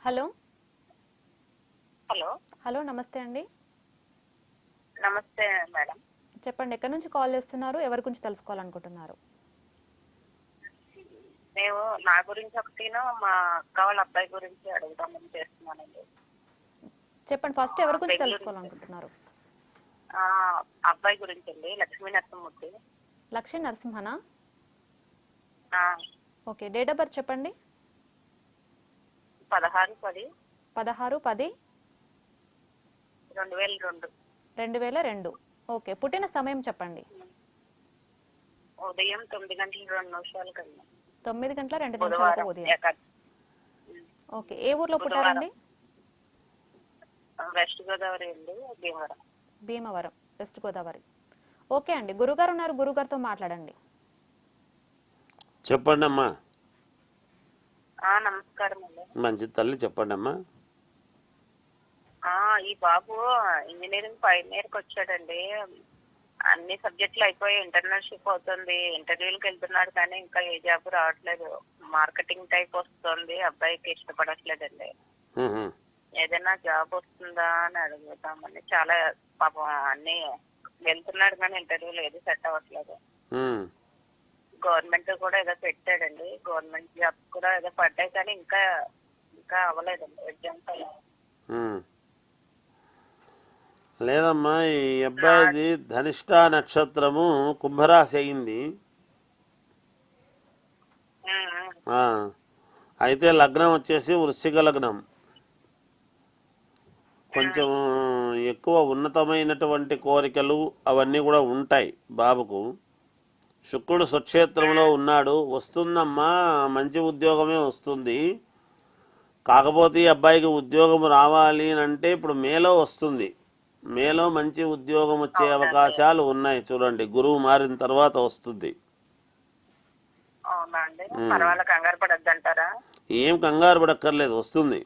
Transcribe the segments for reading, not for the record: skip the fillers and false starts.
Hello. Hello. Hello, నమస్తే అండి. నమస్తే మేడం. చెప్పండి, ఎక్కడి నుంచి కాల్ చేస్తున్నారు? ఎవరి గురించి తెలుసుకోవాలనుకుంటున్నారు? నేను నా గురించి ఒకటిను మా అక్క వాళ్ళ అబ్బాయి గురించి అడుగుదామని చేస్తున్నానండి. చెప్పండి, ఫస్ట్ ఎవరి గురించి బెంగళూరు నుంచి. తెలుసుకోవాలనుకుంటున్నారు? అబ్బాయి గురించి అండి, లక్ష్మీ నరసింహమూర్తి. లక్ష్మీ నరసింహనా? ఆ, ఓకే, డేట్ ఆఫ్ బర్త్ చెప్పండి. 16/10/2002. 16/10/2002. ఓకే, పుట్టిన సమయం చెప్పండి. ఉదయం 9:02 కన్నా. 9:02 బుధవారం. ఉదయం. ఓకే, ఏ ఊర్లో పుట్టారండి? వెస్ట్ గోదావరి అండి, భీమవరం. భీమవరం, వెస్ట్ గోదావరి. ఓకే అండి, గురుగారు ఉన్నారు, గురుగారితో మాట్లాడండి. చెప్పండి అమ్మా. నమస్కారం అండి. మంచి తల్లి, చెప్పండి అమ్మా. ఈ బాబు ఇంజనీరింగ్ ఫైనల్ ఇయర్కి వచ్చాడండి. అన్ని సబ్జెక్టులు అయిపోయి ఇంటర్న్షిప్ అవుతుంది, ఇంటర్వ్యూలకు వెళ్తున్నాడు, కానీ ఇంకా ఏ జాబ్ రావట్లేదు. మార్కెటింగ్ టైప్ వస్తుంది, అబ్బాయికి ఇష్టపడట్లేదండి. ఏదైనా జాబ్ వస్తుందా అని అడుగుతామని. చాలా పాపం అన్ని వెళ్తున్నాడు కానీ ఇంటర్వ్యూలు ఏది సెట్ అవ్వట్లేదు. గవర్నమెంట్ కూడా ఏదో పెట్టాడండి, గవర్నమెంట్ జాబ్స్ కూడా ఏదో పడ్డాయి, కానీ ఇంకా ఇంకా అవ్వలేదండి ఎగ్జామ్స్ అలా. లేదమ్మా, ఈ అబ్బాయిది ధనిష్ట నక్షత్రము కుంభరాశి అయింది. అయితే లగ్నం వచ్చేసి వృశ్చిక లగ్నం. కొంచెం ఎక్కువ ఉన్నతమైనటువంటి కోరికలు అవన్నీ కూడా ఉంటాయి బాబుకు. శుక్రుడు స్వక్షేత్రంలో ఉన్నాడు, వస్తుందమ్మా, మంచి ఉద్యోగమే వస్తుంది. కాకపోతే ఈ అబ్బాయికి ఉద్యోగం రావాలి అంటే ఇప్పుడు మేలో వస్తుంది. మేలో మంచి ఉద్యోగం వచ్చే అవకాశాలు ఉన్నాయి. చూడండి, గురువు మారిన తర్వాత వస్తుంది. కంగారు పడద్దంటారా? ఏం కంగారు పడక్కర్లేదు, వస్తుంది.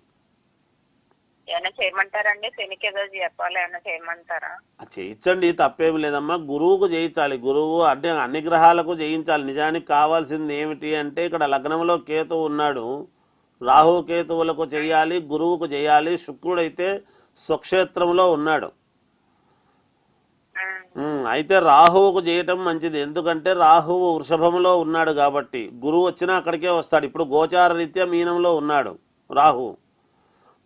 ఏమైనా చేయమంటారండి? శనికి ఏదో చెప్పాలి, ఏమైనా చేయమంటారా? చేయించండి, తప్పేమి లేదమ్మా. గురువుకు చేయించాలి. గురువు అంటే అన్ని గ్రహాలకు చేయించాలి. నిజానికి కావాల్సింది ఏమిటి అంటే ఇక్కడ లగ్నంలో కేతు ఉన్నాడు, రాహు కేతువులకు చేయాలి, గురువుకు చేయాలి. శుక్రుడైతే స్వక్షేత్రంలో ఉన్నాడు. అయితే రాహువుకు చేయటం మంచిది, ఎందుకంటే రాహువు వృషభంలో ఉన్నాడు కాబట్టి. గురువు వచ్చినా అక్కడికే వస్తాడు. ఇప్పుడు గోచార రీత్యా మీనంలో ఉన్నాడు రాహు,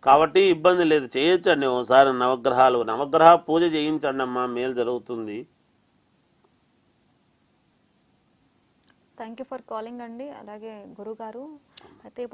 కాబట్టి ఇబ్బంది లేదు, చేయొచ్చండి. ఒకసారి నవగ్రహ పూజ చేయించండి అమ్మా, మేలు జరుగుతుంది. థ్యాంక్ యూ ఫర్ కాలింగ్ అండి. అలాగే గురుగారు అయితే ఇప్పుడు